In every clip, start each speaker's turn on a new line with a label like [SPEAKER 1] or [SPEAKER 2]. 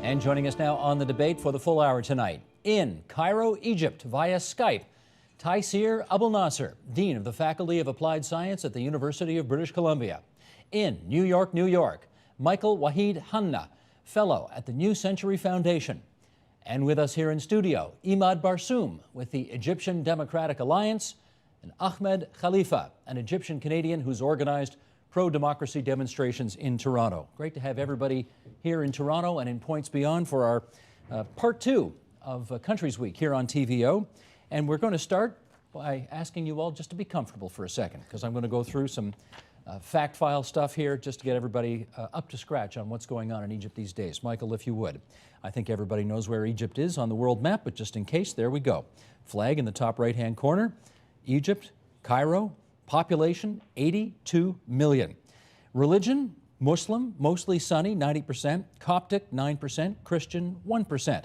[SPEAKER 1] And joining us now on the debate for the full hour tonight, in Cairo, Egypt, via Skype, Taysir Abul Nasser, Dean of the Faculty of Applied Science at the University of British Columbia. In New York, New York, Michael Wahid Hanna, Fellow at the New Century Foundation. And with us here in studio, Emad Barsoum with the Egyptian Democratic Alliance, and Ahmed Khalifa, an Egyptian Canadian who's organized pro-democracy demonstrations in Toronto. Great to have everybody here in Toronto and in Points Beyond for our part two of Countries Week here on TVO. And we're going to start by asking you all just to be comfortable for a second, because I'm going to go through some fact file stuff here just to get everybody up to scratch on what's going on in Egypt these days. Michael, if you would. I think everybody knows where Egypt is on the world map, but just in case, there we go. Flag in the top right-hand corner, Egypt, Cairo. Population, 82 million. Religion, Muslim, mostly Sunni, 90%, Coptic, 9%, Christian, 1%.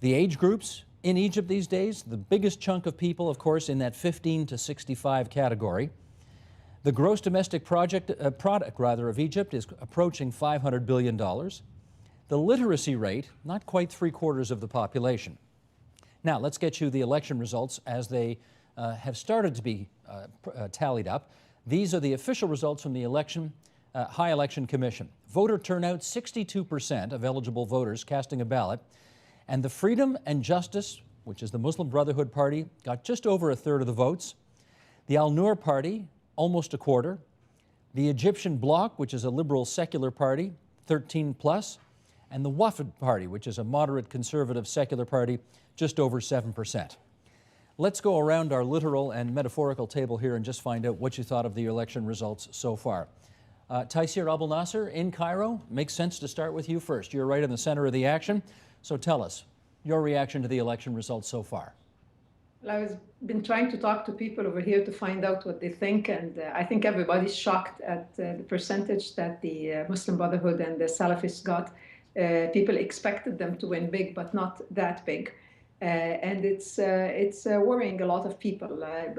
[SPEAKER 1] The age groups in Egypt these days, the biggest chunk of people, of course, in that 15 to 65 category. The gross domestic product of Egypt is approaching $500 billion. The literacy rate, not quite 3/4 of the population. Now, let's get you the election results as they have started to be tallied up. These are the official results from the High Election Commission. Voter turnout, 62% of eligible voters casting a ballot. And the Freedom and Justice, which is the Muslim Brotherhood Party, got just over a third of the votes. The Al-Noor Party, almost a quarter. The Egyptian Bloc, which is a liberal secular party, 13 plus. And the Wafd Party, which is a moderate conservative secular party, just over 7%. Let's go around our literal and metaphorical table here and just find out what you thought of the election results so far. Taysir Abul Nasser in Cairo, makes sense to start with you first. You're right in the center of the action, so tell us your reaction to the election results so far.
[SPEAKER 2] Well, I've been trying to talk to people over here to find out what they think, and I think everybody's shocked at the percentage that the Muslim Brotherhood and the Salafists got. People expected them to win big, but not that big. And it's worrying a lot of people,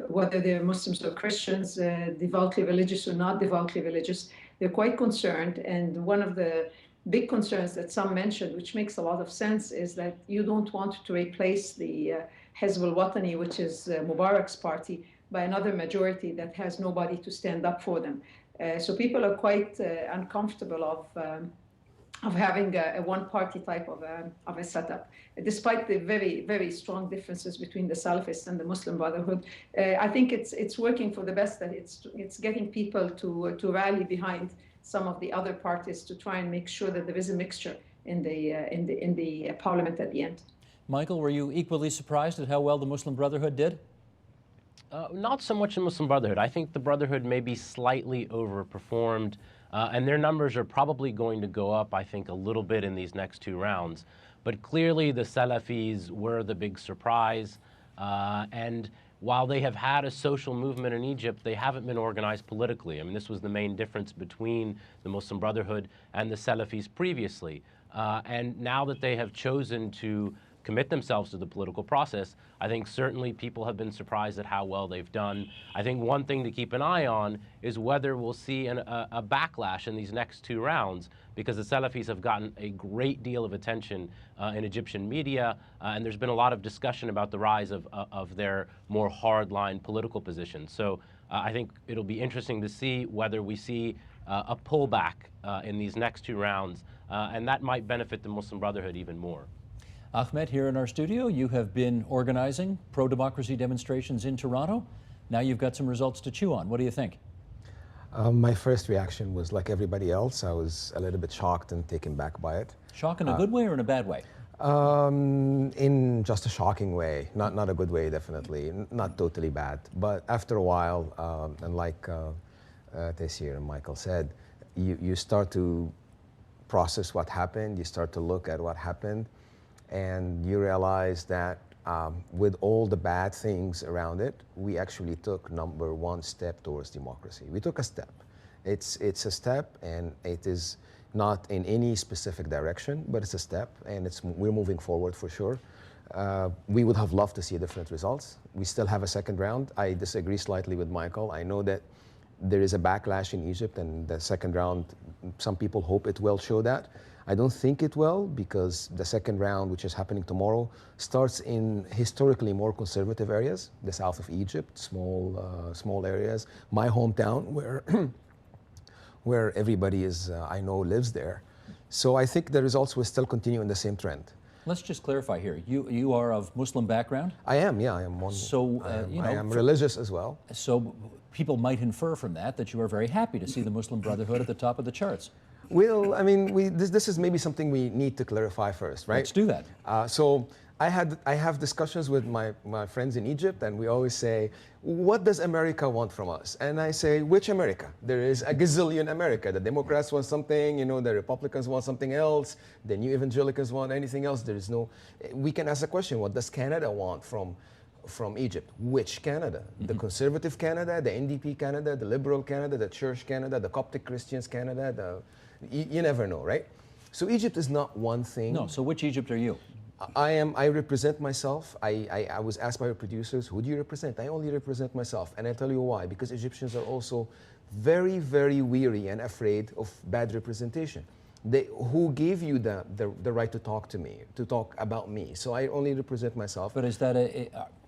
[SPEAKER 2] whether they're Muslims or Christians, devoutly religious or not devoutly religious. They're quite concerned. And one of the big concerns that some mentioned, which makes a lot of sense, is that you don't want to replace the Hizb al-Watani, which is Mubarak's party, by another majority that has nobody to stand up for them. So people are quite uncomfortable of having a one-party type of a setup. Despite the very, very strong differences between the Salafists and the Muslim Brotherhood, I think it's working for the best, that it's getting people to rally behind some of the other parties to try and make sure that there is a mixture in the parliament at the end.
[SPEAKER 1] Michael, were you equally surprised at how well the Muslim Brotherhood did?
[SPEAKER 3] Not so much the Muslim Brotherhood. I think the Brotherhood maybe slightly overperformed. And their numbers are probably going to go up, I think, a little bit in these next two rounds. But clearly the Salafis were the big surprise. And while they have had a social movement in Egypt, they haven't been organized politically. I mean, this was the main difference between the Muslim Brotherhood and the Salafis previously. And now that they have chosen to commit themselves to the political process, I think certainly people have been surprised at how well they've done. I think one thing to keep an eye on is whether we'll see a backlash in these next two rounds, because the Salafis have gotten a great deal of attention in Egyptian media, and there's been a lot of discussion about the rise of their more hardline political positions. So I think it'll be interesting to see whether we see a pullback in these next two rounds, and that might benefit the Muslim Brotherhood even more.
[SPEAKER 1] Ahmed, here in our studio, you have been organizing pro-democracy demonstrations in Toronto. Now you've got some results to chew on. What do you think?
[SPEAKER 4] My first reaction was like everybody else. I was a little bit shocked and taken back by it.
[SPEAKER 1] Shock in a good way or in a bad way?
[SPEAKER 4] In just a shocking way, not a good way, definitely, not totally bad. But after a while, and like Taysir and Michael said, you start to process what happened, you start to look at what happened, and you realize that with all the bad things around it, we actually took number one step towards democracy. We took a step. It's a step, and it is not in any specific direction, but it's a step, and we're moving forward for sure. We would have loved to see different results. We still have a second round. I disagree slightly with Michael. I know that there is a backlash in Egypt, and the second round, some people hope it will show that. I don't think it will, because the second round, which is happening tomorrow, starts in historically more conservative areas, the south of Egypt, small areas. My hometown, where everybody is, I know, lives there. So I think the results will still continue in the same trend.
[SPEAKER 1] Let's just clarify here. You are of Muslim background?
[SPEAKER 4] I am, yeah, I am one.
[SPEAKER 1] So,
[SPEAKER 4] I am religious as well.
[SPEAKER 1] So people might infer from that you are very happy to see the Muslim Brotherhood at the top of the charts.
[SPEAKER 4] Well, I mean, this is maybe something we need to clarify first, right?
[SPEAKER 1] Let's do that.
[SPEAKER 4] So I have discussions with my friends in Egypt, and we always say, what does America want from us? And I say, which America? There is a gazillion America. The Democrats want something, the Republicans want something else, the New Evangelicals want anything else. There is no, we can ask the question, what does Canada want from Egypt? Which Canada? Mm-hmm. The conservative Canada, the NDP Canada, the liberal Canada, the church Canada, the Coptic Christians Canada, you never know, right? So Egypt is not one thing.
[SPEAKER 1] No, so which Egypt are you?
[SPEAKER 4] I represent myself. I was asked by our producers, who do you represent? I only represent myself, and I'll tell you why. Because Egyptians are also very, very weary and afraid of bad representation. Who gave you the right to talk to me, to talk about me? So I only represent myself.
[SPEAKER 1] But is that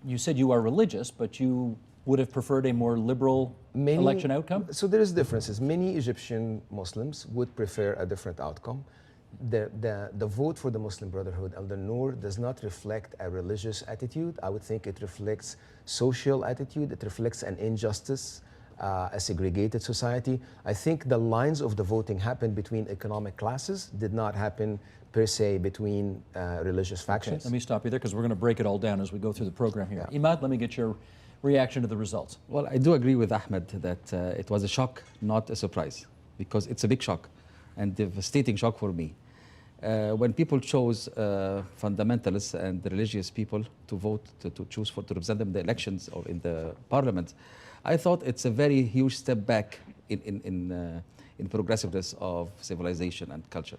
[SPEAKER 1] you said you are religious, but you would have preferred a more liberal election outcome?
[SPEAKER 4] So there is differences. Many Egyptian Muslims would prefer a different outcome. The vote for the Muslim Brotherhood, Al-Noor, does not reflect a religious attitude. I would think it reflects social attitude. It reflects an injustice, a segregated society. I think the lines of the voting happened between economic classes, did not happen per se between religious factions.
[SPEAKER 1] Okay, let me stop you there, because we're going to break it all down as we go through the program here. Yeah. Emad, let me get your reaction to the results.
[SPEAKER 5] Well, I do agree with Ahmed that it was a shock, not a surprise, because it's a big shock and devastating shock for me. When people chose fundamentalists and religious people to vote, to choose to represent them in the elections or in the parliament, I thought it's a very huge step back in progressiveness of civilization and culture.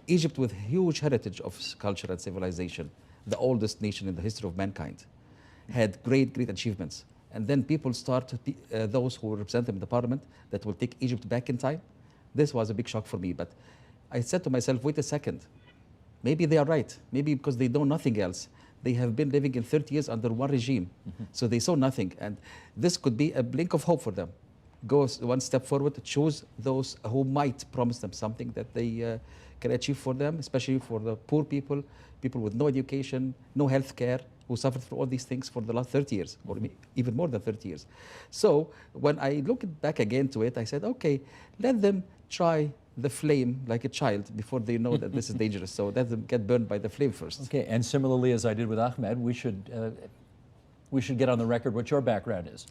[SPEAKER 5] Egypt, with huge heritage of culture and civilization, the oldest nation in the history of mankind, had great achievements. And then people start, those who represent them in the parliament, that will take Egypt back in time. This was a big shock for me. But I said to myself, wait a second. Maybe they are right. Maybe because they know nothing else. They have been living in 30 years under one regime. Mm-hmm. So they saw nothing. And this could be a blink of hope for them. Go one step forward, choose those who might promise them something that they can achieve for them, especially for the poor people, people with no education, no health care, who suffered from all these things for the last 30 years, or even more than 30 years. So when I looked back again to it, I said, okay, let them try the flame like a child before they know that this is dangerous. So let them get burned by the flame first.
[SPEAKER 1] Okay, and similarly, as I did with Ahmed, we should get on the record what your background is.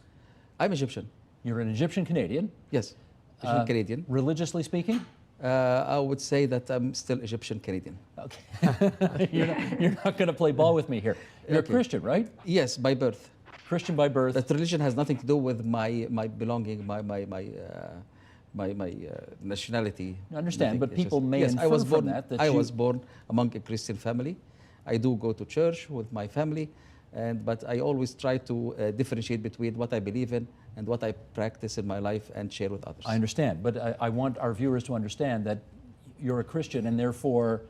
[SPEAKER 5] I'm Egyptian.
[SPEAKER 1] You're an Egyptian Canadian?
[SPEAKER 5] Yes, Egyptian Canadian.
[SPEAKER 1] Religiously speaking?
[SPEAKER 5] I would say that I'm still Egyptian Canadian.
[SPEAKER 1] Okay. You're not going to play ball with me here. You're okay. A Christian, right?
[SPEAKER 5] Yes, by birth.
[SPEAKER 1] Christian by birth.
[SPEAKER 5] That religion has nothing to do with my belonging, my nationality.
[SPEAKER 1] I understand, but people may
[SPEAKER 5] yes,
[SPEAKER 1] infer
[SPEAKER 5] I was born,
[SPEAKER 1] from that
[SPEAKER 5] I was born among a Christian family. I do go to church with my family, but I always try to differentiate between what I believe in and what I practice in my life and share with others.
[SPEAKER 1] I understand, but I want our viewers to understand that you're a Christian, and therefore,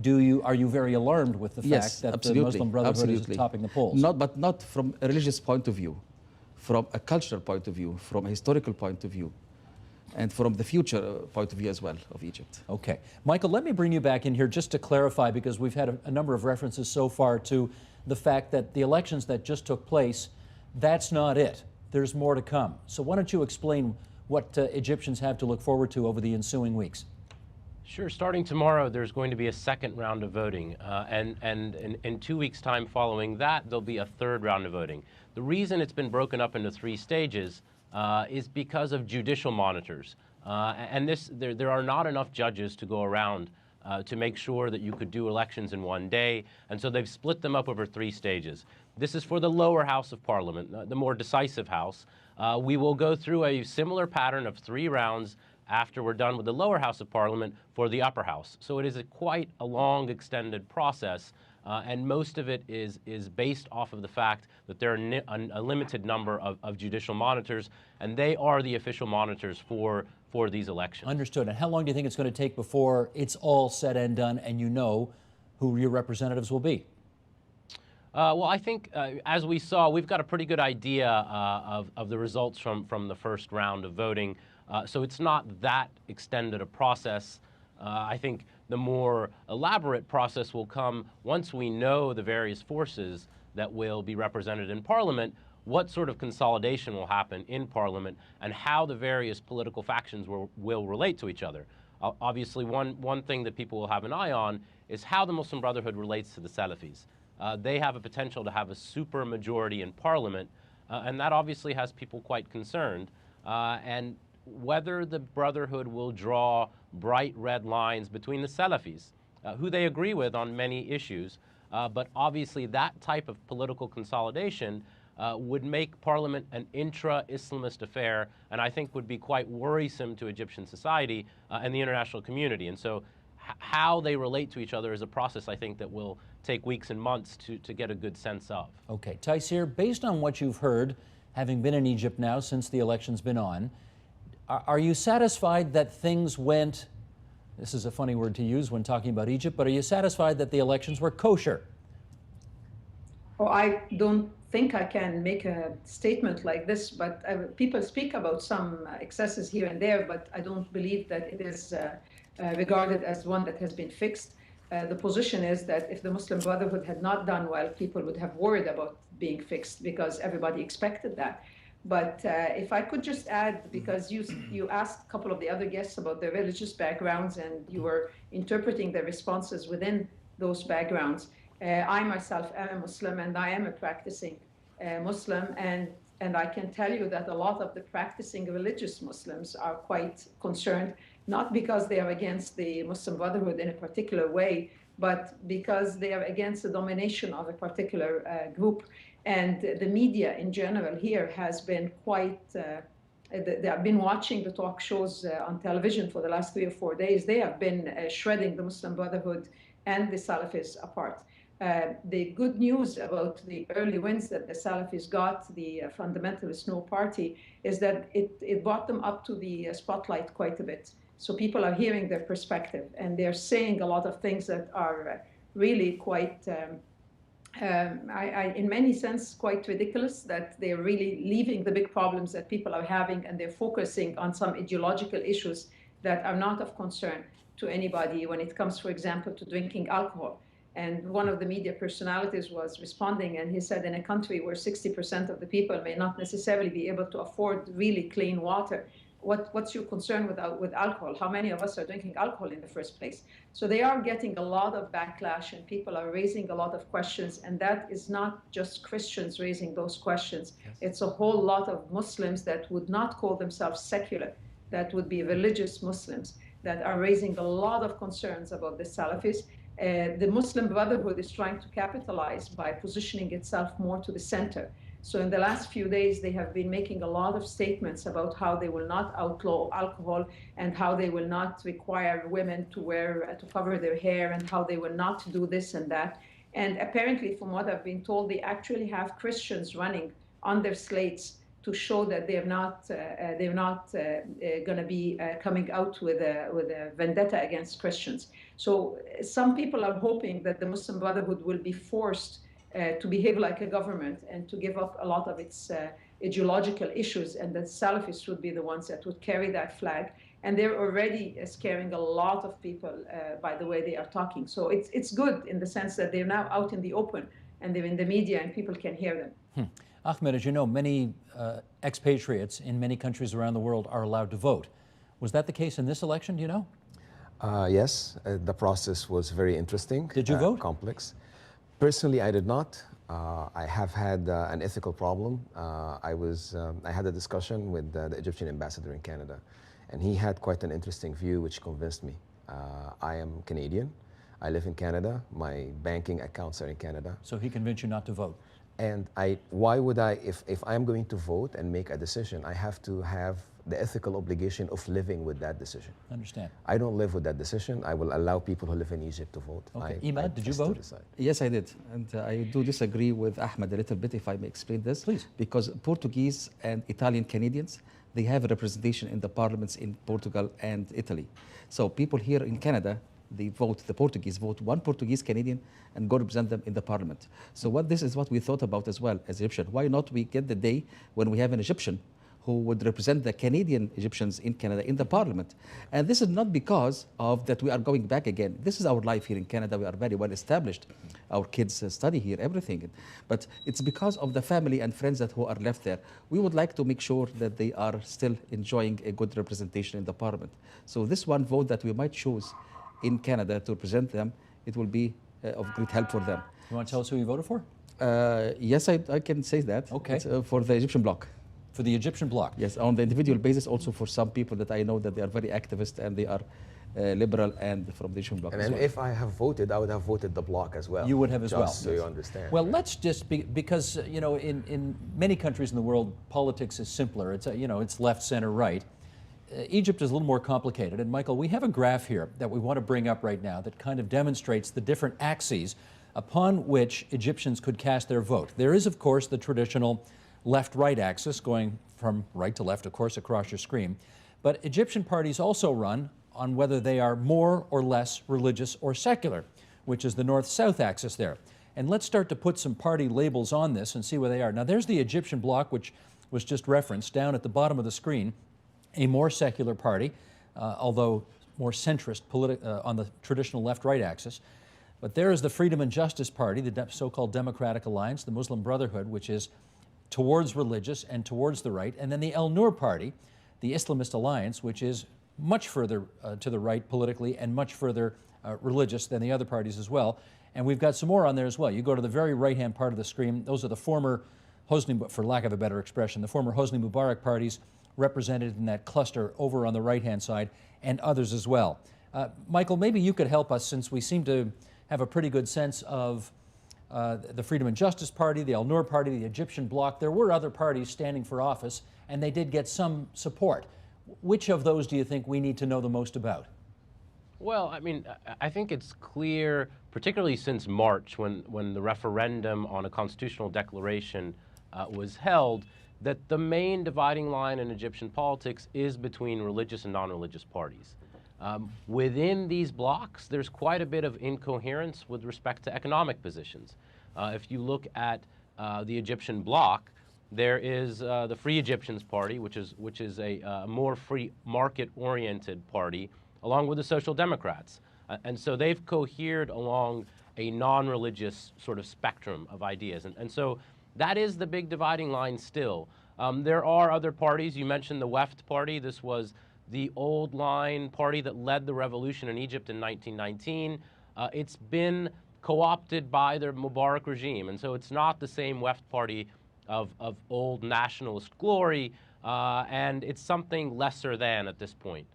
[SPEAKER 1] are you very alarmed with the fact that the Muslim Brotherhood is topping the polls?
[SPEAKER 5] But not from a religious point of view, from a cultural point of view, from a historical point of view, and from the future point of view as well of Egypt.
[SPEAKER 1] Okay. Michael, let me bring you back in here just to clarify, because we've had a number of references so far to the fact that the elections that just took place, that's not it. There's more to come. So why don't you explain what Egyptians have to look forward to over the ensuing weeks?
[SPEAKER 3] Sure. Starting tomorrow, there's going to be a second round of voting, and in 2 weeks' time following that, there'll be a third round of voting. The reason it's been broken up into 3 stages is because of judicial monitors, and there are not enough judges to go around to make sure that you could do elections in one day, and so they've split them up over 3 stages. This is for the lower house of parliament, the more decisive house. We will go through a similar pattern of 3 rounds after we're done with the lower house of parliament for the upper house. So it is quite a long, extended process, And most of it is based off of the fact that there are a limited number of judicial monitors, and they are the official monitors for these elections.
[SPEAKER 1] Understood. And how long do you think it's going to take before it's all said and done and you know who your representatives will be?
[SPEAKER 3] Well, I think, as we saw, we've got a pretty good idea of the results from the first round of voting. So it's not that extended a process. I think the more elaborate process will come once we know the various forces that will be represented in Parliament, what sort of consolidation will happen in Parliament, and how the various political factions will relate to each other. Obviously, one thing that people will have an eye on is how the Muslim Brotherhood relates to the Salafis. They have a potential to have a super majority in Parliament, and that obviously has people quite concerned. And whether the Brotherhood will draw bright red lines between the Salafis, who they agree with on many issues, but obviously that type of political consolidation would make Parliament an intra-Islamist affair, and I think would be quite worrisome to Egyptian society and the international community. And so how they relate to each other is a process, I think, that will take weeks and months to get a good sense of.
[SPEAKER 1] Okay. Taisir, based on what you've heard, having been in Egypt now since the election's been on, are you satisfied that things went, this is a funny word to use when talking about Egypt, but are you satisfied that the elections were kosher?
[SPEAKER 2] Oh, I don't think I can make a statement like this, but people speak about some excesses here and there, but I don't believe that it is regarded as one that has been fixed. The position is that if the Muslim Brotherhood had not done well, people would have worried about being fixed because everybody expected that. But if I could just add, because you asked a couple of the other guests about their religious backgrounds and you were interpreting their responses within those backgrounds. I myself am a Muslim and I am a practicing Muslim, and I can tell you that a lot of the practicing religious Muslims are quite concerned, not because they are against the Muslim Brotherhood in a particular way, but because they are against the domination of a particular group. And the media in general here has been quite, they have been watching the talk shows on television for the last 3 or 4 days. They have been shredding the Muslim Brotherhood and the Salafis apart. The good news about the early wins that the Salafis got, the fundamentalist no party, is that it brought them up to the spotlight quite a bit. So people are hearing their perspective and they're saying a lot of things that are really quite, in many sense, quite ridiculous, that they're really leaving the big problems that people are having and they're focusing on some ideological issues that are not of concern to anybody when it comes, for example, to drinking alcohol. And one of the media personalities was responding, and he said, in a country where 60% of the people may not necessarily be able to afford really clean water, what's your concern with alcohol? How many of us are drinking alcohol in the first place? So they are getting a lot of backlash, and people are raising a lot of questions, and that is not just Christians raising those questions. Yes. It's a whole lot of Muslims that would not call themselves secular, that would be religious Muslims, that are raising a lot of concerns about the Salafis. The Muslim Brotherhood is trying to capitalize by positioning itself more to the center. So in the last few days, they have been making a lot of statements about how they will not outlaw alcohol and how they will not require women to cover their hair and how they will not do this and that. And apparently, from what I've been told, they actually have Christians running on their slates to show that they're not going to be coming out with a vendetta against Christians. So some people are hoping that the Muslim Brotherhood will be forced to behave like a government and to give up a lot of its ideological issues, and that Salafists would be the ones that would carry that flag. And they're already scaring a lot of people by the way they are talking. So it's good in the sense that they're now out in the open and they're in the media and people can hear them.
[SPEAKER 1] Ahmed, as you know, many expatriates in many countries around the world are allowed to vote. Was that the case in this election, do you know?
[SPEAKER 4] Yes, the process was very interesting.
[SPEAKER 1] Did you vote?
[SPEAKER 4] Complex. Personally, I did not. I have had an ethical problem. I had a discussion with the Egyptian ambassador in Canada, and he had quite an interesting view which convinced me. I am Canadian. I live in Canada. My banking accounts are in Canada.
[SPEAKER 1] So he convinced you not to vote?
[SPEAKER 4] And why would I, if I'm going to vote and make a decision, I have to have the ethical obligation of living with that decision.
[SPEAKER 1] I understand.
[SPEAKER 4] I don't live with that decision. I will allow people who live in Egypt to vote.
[SPEAKER 1] Okay.
[SPEAKER 4] I
[SPEAKER 1] Emad, did you
[SPEAKER 4] just to
[SPEAKER 1] vote?
[SPEAKER 4] decide.
[SPEAKER 5] Yes, I did. And I do disagree with Ahmed a little bit, if I may explain this.
[SPEAKER 1] Please.
[SPEAKER 5] Because Portuguese and Italian Canadians, they have a representation in the parliaments in Portugal and Italy. So people here in Canada, they vote, the Portuguese vote, one Portuguese Canadian and go represent them in the parliament. So this is what we thought about as well as Egyptian. Why not we get the day when we have an Egyptian who would represent the Canadian Egyptians in Canada in the parliament? And this is not because of that we are going back again. This is our life here in Canada. We are very well established. Our kids study here, everything. But it's because of the family and friends that who are left there. We would like to make sure that they are still enjoying a good representation in the parliament. So this one vote that we might choose in Canada to represent them, it will be of great help for them.
[SPEAKER 1] You want to tell us who you voted for?
[SPEAKER 5] Yes, I can say that.
[SPEAKER 1] Okay.
[SPEAKER 5] It's, for the Egyptian bloc.
[SPEAKER 1] For the Egyptian bloc?
[SPEAKER 5] Yes, on the individual basis, also for some people that I know that they are very activist and they are liberal and from the Egyptian bloc
[SPEAKER 4] And
[SPEAKER 5] as
[SPEAKER 4] then
[SPEAKER 5] well.
[SPEAKER 4] if I have voted, I would have voted the bloc as well.
[SPEAKER 1] You would have as well.
[SPEAKER 4] Just so you understand.
[SPEAKER 1] Well, let's just because you know, in many countries in the world, politics is simpler. It's you know, it's left, center, right. Egypt is a little more complicated. And Michael, we have a graph here that we want to bring up right now that kind of demonstrates the different axes upon which Egyptians could cast their vote. There is, of course, the traditional left-right axis going from right to left, of course, across your screen. But Egyptian parties also run on whether they are more or less religious or secular, which is the north-south axis there. And let's start to put some party labels on this and see where they are. Now, there's the Egyptian bloc, which was just referenced down at the bottom of the screen, a more secular party, although more centrist on the traditional left-right axis. But there is the Freedom and Justice Party, the so-called Democratic Alliance, the Muslim Brotherhood, which is towards religious and towards the right, and then the El Nur Party, the Islamist Alliance, which is much further to the right politically and much further religious than the other parties as well. And we've got some more on there as well. You go to the very right-hand part of the screen, those are the former Hosni, for lack of a better expression, the former Hosni Mubarak parties represented in that cluster over on the right-hand side, and others as well. Michael, maybe you could help us, since we seem to have a pretty good sense of the Freedom and Justice Party, the El Nur Party, the Egyptian bloc. There were other parties standing for office, and they did get some support. Which of those do you think we need to know the most about?
[SPEAKER 3] Well, I mean, I think it's clear, particularly since March, when the referendum on a constitutional declaration was held, that the main dividing line in Egyptian politics is between religious and non-religious parties. Within these blocs, there's quite a bit of incoherence with respect to economic positions. If you look at the Egyptian bloc, there is the Free Egyptians Party, which is a more free market-oriented party, along with the Social Democrats. And so they've cohered along a non-religious sort of spectrum of ideas. And so that is the big dividing line still. There are other parties. You mentioned the Weft Party. This was the old line party that led the revolution in Egypt in 1919. It's been co-opted by the Mubarak regime, and so it's not the same Weft Party of old nationalist glory, and it's something lesser than at this point.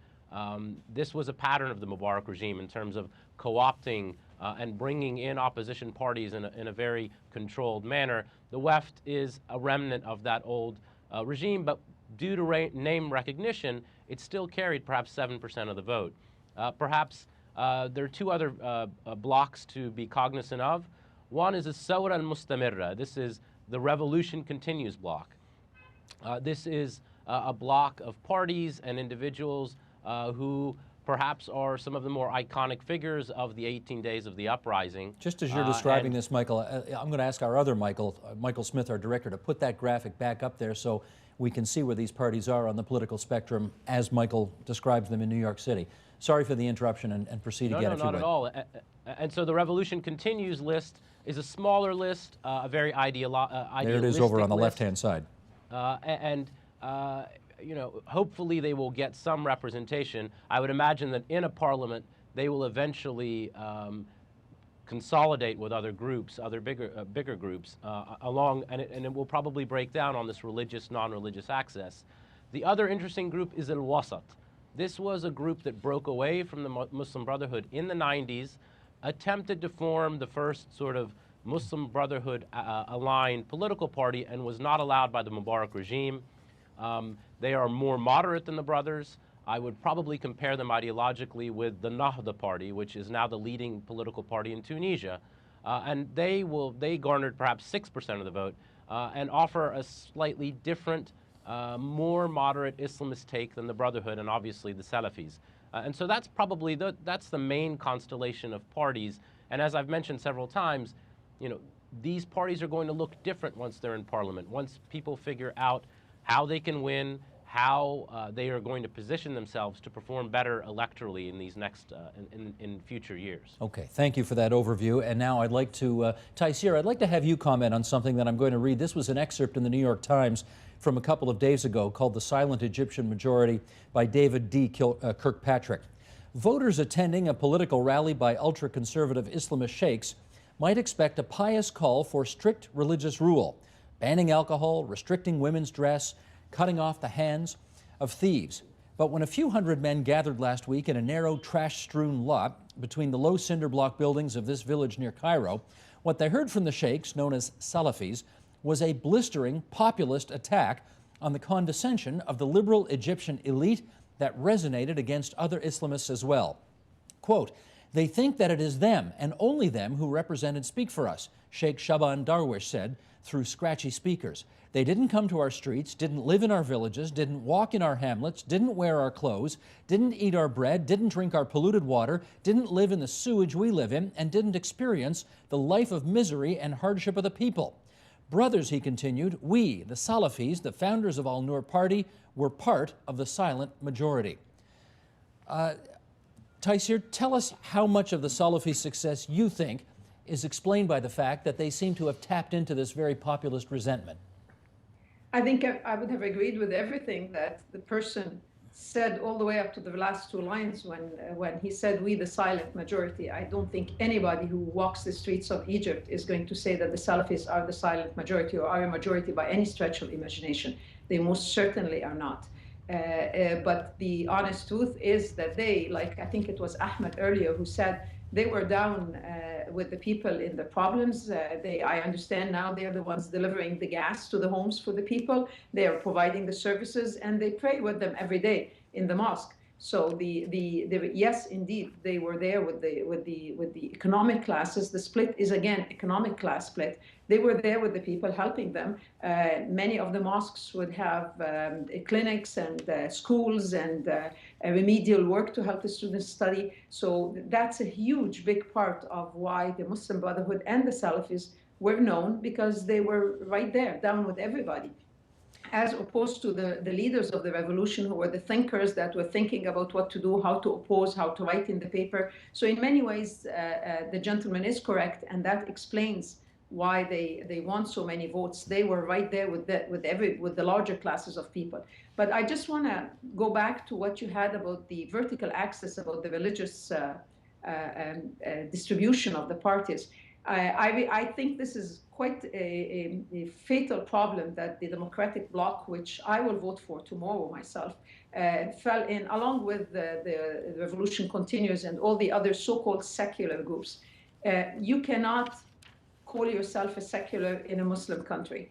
[SPEAKER 3] This was a pattern of the Mubarak regime in terms of co-opting and bringing in opposition parties in a very controlled manner. The Weft is a remnant of that old regime, but due to name recognition, it still carried perhaps 7% of the vote. Perhaps there are two other blocks to be cognizant of. One is the Sawra al-Mustamirra. This is the Revolution Continues bloc. This is a bloc of parties and individuals who perhaps are some of the more iconic figures of the 18 days of the uprising.
[SPEAKER 1] Just as you're describing this, Michael, I'm going to ask our other Michael, Michael Smith, our director, to put that graphic back up there so we can see where these parties are on the political spectrum as Michael describes them in New York City. Sorry for the interruption, and proceed again if you would.
[SPEAKER 3] No, not at all. And so the Revolution Continues list is a smaller list, a very idealistic
[SPEAKER 1] There it is over on the
[SPEAKER 3] list.
[SPEAKER 1] left-hand side.
[SPEAKER 3] You know, hopefully they will get some representation. I would imagine that in a parliament, they will eventually consolidate with other groups, other bigger groups, and it will probably break down on this religious, non-religious axis. The other interesting group is Al-Wasat. This was a group that broke away from the Muslim Brotherhood in the 90s, attempted to form the first sort of Muslim Brotherhood aligned political party, and was not allowed by the Mubarak regime. They are more moderate than the Brothers. I would probably compare them ideologically with the Nahda party, which is now the leading political party in Tunisia. And they garnered perhaps 6% of the vote and offer a slightly different, more moderate Islamist take than the Brotherhood and obviously the Salafis. And so that's probably that's the main constellation of parties. And as I've mentioned several times, you know, these parties are going to look different once they're in parliament, once people figure out how they can win, how they are going to position themselves to perform better electorally in these next, in future years.
[SPEAKER 1] Okay, thank you for that overview. And now I'd like to, Taisir, I'd like to have you comment on something that I'm going to read. This was an excerpt in the New York Times from a couple of days ago called The Silent Egyptian Majority by David D. Kirkpatrick. Voters attending a political rally by ultra-conservative Islamist sheikhs might expect a pious call for strict religious rule, banning alcohol, restricting women's dress, cutting off the hands of thieves. But when a few hundred men gathered last week in a narrow, trash-strewn lot between the low cinder block buildings of this village near Cairo, what they heard from the sheikhs, known as Salafis, was a blistering populist attack on the condescension of the liberal Egyptian elite that resonated against other Islamists as well. Quote, "They think that it is them, and only them, who represent and speak for us," Sheikh Shaban Darwish said through scratchy speakers. "They didn't come to our streets, didn't live in our villages, didn't walk in our hamlets, didn't wear our clothes, didn't eat our bread, didn't drink our polluted water, didn't live in the sewage we live in, and didn't experience the life of misery and hardship of the people. Brothers," he continued, "we, the Salafis, the founders of Al-Nur Party, were part of the silent majority." Taisir, tell us how much of the Salafi success you think is explained by the fact that they seem to have tapped into this very populist resentment.
[SPEAKER 2] I think I would have agreed with everything that the person said all the way up to the last two lines when he said, "we, the silent majority." I don't think anybody who walks the streets of Egypt is going to say that the Salafis are the silent majority or are a majority by any stretch of imagination. They most certainly are not. But the honest truth is that they, like I think it was Ahmed earlier who said, they were down with the people in the problems. I understand now they're the ones delivering the gas to the homes for the people. They are providing the services, and they pray with them every day in the mosque. So yes, indeed, they were there with the economic classes. The split is again economic class split. They were there with the people, helping them. Many of the mosques would have clinics and schools and remedial work to help the students study. So that's a huge, big part of why the Muslim Brotherhood and the Salafis were known, because they were right there, down with everybody, as opposed to the leaders of the revolution, who were the thinkers that were thinking about what to do, how to oppose, how to write in the paper. So in many ways, the gentleman is correct, and that explains why they won so many votes. They were right there with the larger classes of people. But I just want to go back to what you had about the vertical axis, about the religious distribution of the parties. I think this is quite a fatal problem that the Democratic Bloc, which I will vote for tomorrow myself, fell in, along with the Revolution Continues and all the other so-called secular groups. You cannot call yourself a secular in a Muslim country.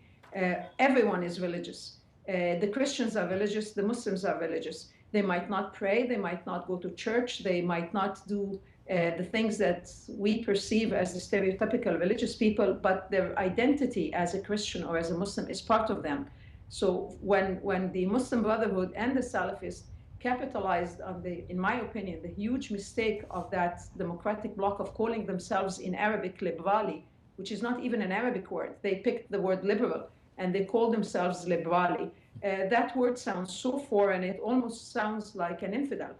[SPEAKER 2] Everyone is religious. The Christians are religious, the Muslims are religious. They might not pray, they might not go to church, they might not do the things that we perceive as the stereotypical religious people, but their identity as a Christian or as a Muslim is part of them. So when the Muslim Brotherhood and the Salafists capitalized on in my opinion, the huge mistake of that Democratic Bloc of calling themselves in Arabic liberali, which is not even an Arabic word. They picked the word liberal and they call themselves liberali. That word sounds so foreign, it almost sounds like an infidel.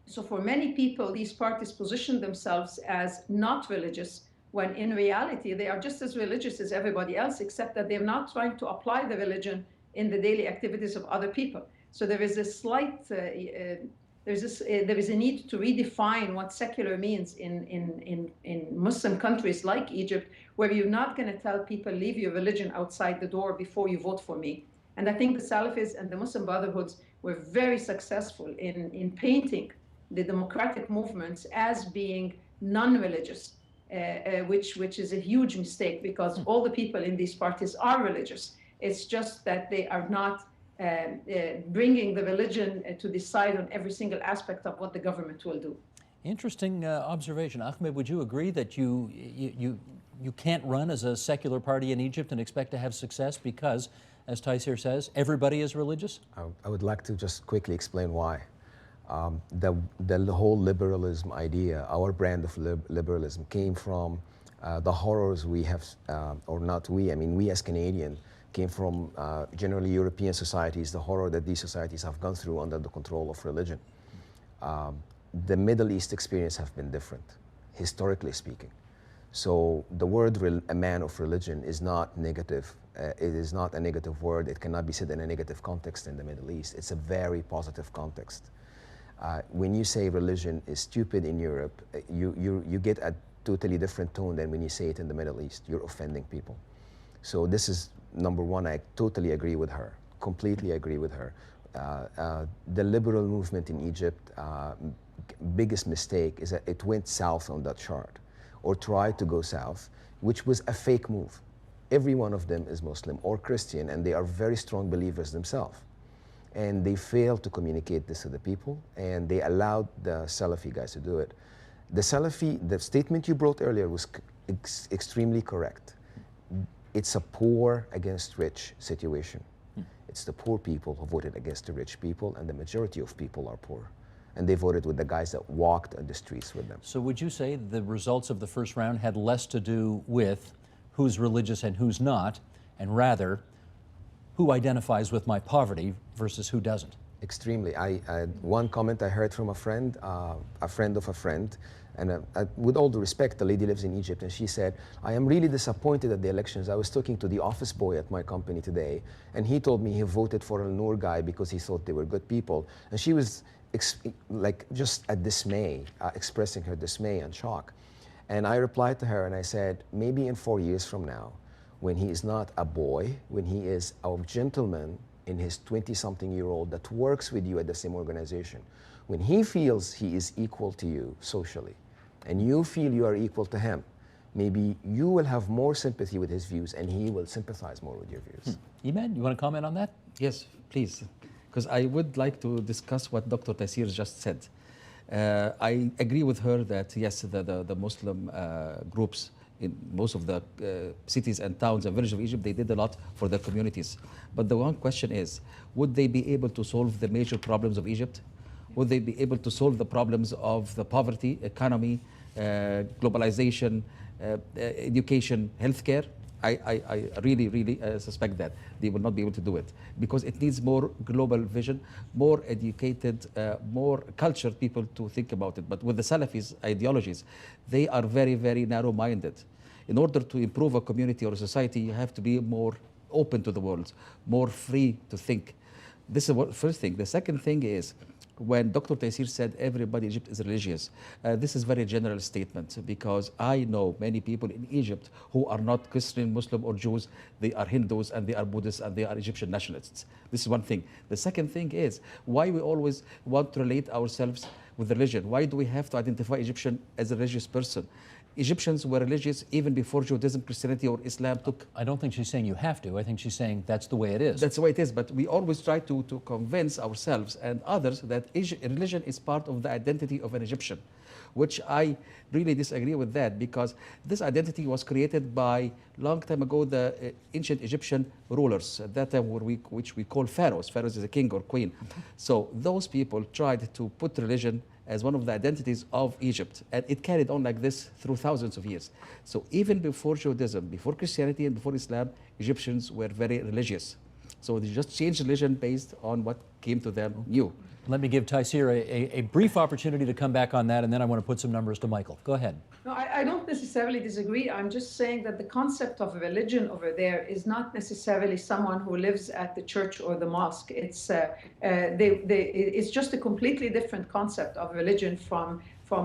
[SPEAKER 2] So for many people, these parties position themselves as not religious, when in reality, they are just as religious as everybody else, except that they're not trying to apply the religion in the daily activities of other people. So there is a slight, there is a need to redefine what secular means in Muslim countries like Egypt, where you're not going to tell people, leave your religion outside the door before you vote for me. And I think the Salafis and the Muslim Brotherhoods were very successful in painting the democratic movements as being non-religious, which is a huge mistake, because all the people in these parties are religious. It's just that they are not bringing the religion to decide on every single aspect of what the government will do.
[SPEAKER 1] Interesting observation. Ahmed, would you agree that you can't run as a secular party in Egypt and expect to have success because, as Taisir says, everybody is religious?
[SPEAKER 4] I would like to just quickly explain why. The whole liberalism idea, our brand of liberalism, came from the horrors we have, or not we, I mean we as Canadians, came from generally European societies, the horror that these societies have gone through under the control of religion. The Middle East experience have been different, historically speaking. So the word a man of religion is not negative. It is not a negative word. It cannot be said in a negative context in the Middle East. It's a very positive context. When you say religion is stupid in Europe, you get a totally different tone than when you say it in the Middle East. You're offending people. So this is number one. I totally agree with her, completely agree with her. The liberal movement in Egypt, biggest mistake is that it went south on that chart, or tried to go south, which was a fake move. Every one of them is Muslim or Christian, and they are very strong believers themselves. And they failed to communicate this to the people, and they allowed the Salafi guys to do it. The statement you brought earlier was extremely correct. It's a poor against rich situation. It's the poor people who voted against the rich people, and the majority of people are poor. And they voted with the guys that walked on the streets with them.
[SPEAKER 1] So would you say the results of the first round had less to do with who's religious and who's not, and rather who identifies with my poverty versus who doesn't?
[SPEAKER 4] Extremely. One comment I heard from a friend of a friend, and with all due respect, the lady lives in Egypt, and she said, I am really disappointed at the elections. I was talking to the office boy at my company today, and he told me he voted for a Noor guy because he thought they were good people. And she was like just a dismay, expressing her dismay and shock. And I replied to her and I said, maybe in 4 years from now, when he is not a boy, when he is a gentleman in his 20-something-year-old that works with you at the same organization, when he feels he is equal to you socially, and you feel you are equal to him, maybe you will have more sympathy with his views and he will sympathize more with your views.
[SPEAKER 1] Emad, you want to comment on that?
[SPEAKER 5] Yes, please. Because I would like to discuss what Dr. Taisir just said. I agree with her that yes, the Muslim groups in most of the cities and towns and villages of Egypt, they did a lot for their communities. But the one question is, would they be able to solve the major problems of Egypt? Would they be able to solve the problems of the poverty, economy, globalization, education, healthcare? I really suspect that they will not be able to do it, because it needs more global vision, more educated, more cultured people to think about it. But with the Salafis ideologies, they are very, very narrow-minded. In order to improve a community or a society, you have to be more open to the world, more free to think. This is the first thing. The second thing is, when Dr. Taisir said everybody in Egypt is religious, this is a very general statement, because I know many people in Egypt who are not Christian, Muslim, or Jews. They are Hindus, and they are Buddhists, and they are Egyptian nationalists. This is one thing. The second thing is why we always want to relate ourselves with religion. Why do we have to identify Egyptian as a religious person? Egyptians were religious even before Judaism, Christianity, or Islam took.
[SPEAKER 1] I don't think she's saying you have to. I think she's saying that's the way it is.
[SPEAKER 5] That's the way it is, but we always try to convince ourselves and others that religion is part of the identity of an Egyptian, which I really disagree with that, because this identity was created by, long time ago, the ancient Egyptian rulers, at that time which we call pharaohs. Pharaohs is a king or queen. So those people tried to put religion as one of the identities of Egypt. And it carried on like this through thousands of years. So even before Judaism, before Christianity, and before Islam, Egyptians were very religious. So they just changed religion based on what came to them new.
[SPEAKER 1] Let me give Taisir a brief opportunity to come back on that, and then I want to put some numbers to Michael. Go ahead.
[SPEAKER 2] No, I don't necessarily disagree. I'm just saying that the concept of religion over there is not necessarily someone who lives at the church or the mosque. It's it's just a completely different concept of religion from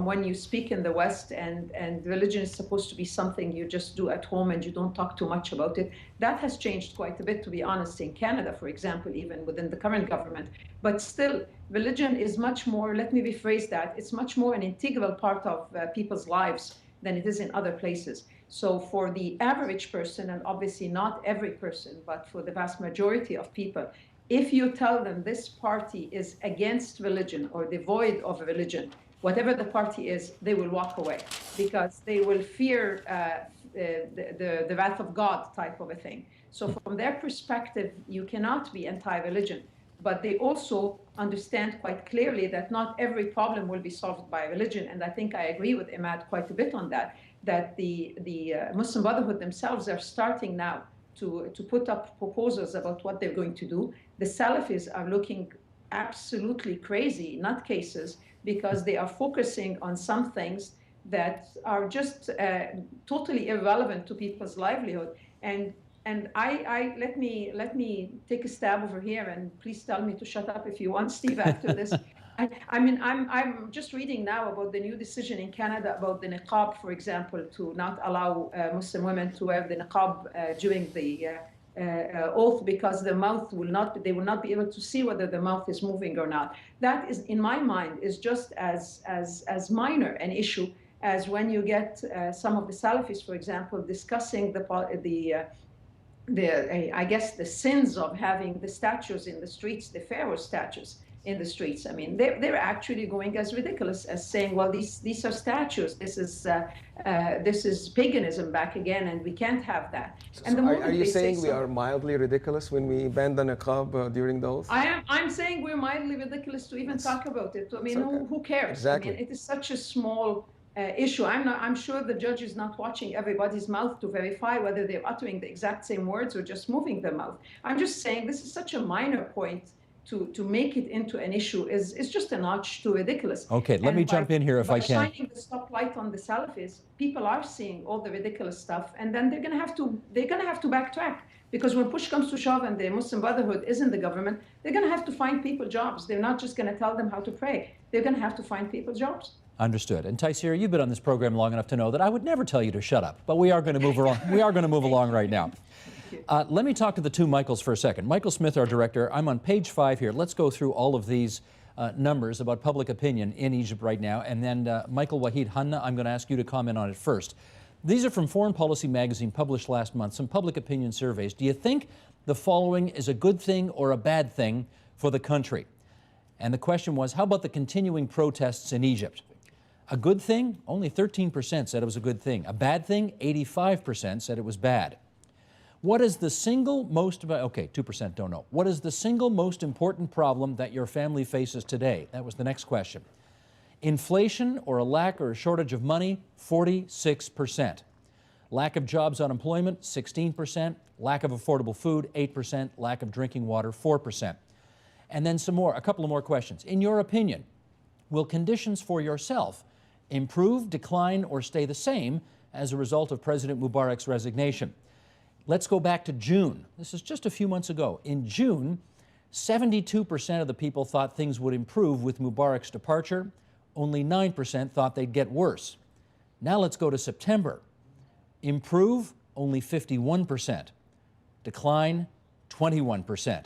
[SPEAKER 2] when you speak in the West, and religion is supposed to be something you just do at home and you don't talk too much about it. That has changed quite a bit, to be honest, in Canada, for example, even within the current government. But still, religion is much more, let me rephrase that, it's much more an integral part of people's lives than it is in other places. So for the average person, and obviously not every person, but for the vast majority of people, If you tell them this party is against religion or devoid of religion, whatever the party is, they will walk away because they will fear the wrath of God type of a thing. So from their perspective, you cannot be anti-religion, but they also understand quite clearly that not every problem will be solved by religion. And I think I agree with Emad quite a bit on that, that the Muslim Brotherhood themselves are starting now to put up proposals about what they're going to do. The Salafis are looking absolutely crazy, nutcases, because they are focusing on some things that are just totally irrelevant to people's livelihood. And let me take a stab over here, and please tell me to shut up if you want, Steve, after this. I mean, I'm just reading now about the new decision in Canada about the niqab, for example, to not allow Muslim women to wear the niqab during the oath because the mouth will not, they will not be able to see whether the mouth is moving or not. That is, in my mind, is just as minor an issue as when you get some of the Salafis, for example, discussing I guess the sins of having the statues in the streets, the pharaoh statues in the streets. I mean, they're actually going as ridiculous as saying, well, these are statues. This is paganism back again, and we can't have that. And
[SPEAKER 4] are you saying we are mildly ridiculous when we ban the niqab during the oath?
[SPEAKER 2] I'm saying we're mildly ridiculous to even talk about it. I mean, okay. Who cares?
[SPEAKER 4] Exactly.
[SPEAKER 2] I mean, it is such a small issue. I'm sure the judge is not watching everybody's mouth to verify whether they're uttering the exact same words or just moving their mouth. I'm just saying this is such a minor point to make it into an issue is just a notch too ridiculous.
[SPEAKER 1] Okay, let me jump in here if I can.
[SPEAKER 2] By shining the stoplight on the Salafis, people are seeing all the ridiculous stuff, and then they're going to have to backtrack, because when push comes to shove and the Muslim Brotherhood is in the government, they're going to have to find people jobs. They're not just going to tell them how to pray. They're going to have to find people jobs.
[SPEAKER 1] Understood. And Taisir, you've been on this program long enough to know that I would never tell you to shut up, but we are going to move along. We are going to move along right now. Let me talk to the two Michaels for a second. Michael Smith, our director, I'm on page 5 here. Let's go through all of these numbers about public opinion in Egypt right now. And then Michael Wahid Hanna, I'm going to ask you to comment on it first. These are from Foreign Policy magazine, published last month, some public opinion surveys. Do you think the following is a good thing or a bad thing for the country? And the question was, how about the continuing protests in Egypt? A good thing? Only 13% said it was a good thing. A bad thing? 85% said it was bad. What is the single most, okay, 2% don't know. What is the single most important problem that your family faces today? That was the next question. Inflation or a lack or a shortage of money? 46%. Lack of jobs, unemployment? 16%. Lack of affordable food? 8%. Lack of drinking water? 4%. And then a couple of more questions. In your opinion, will conditions for yourself improve, decline, or stay the same as a result of President Mubarak's resignation? Let's go back to June. This is just a few months ago. In June, 72% of the people thought things would improve with Mubarak's departure. Only 9% thought they'd get worse. Now let's go to September. Improve, only 51%. Decline, 21%.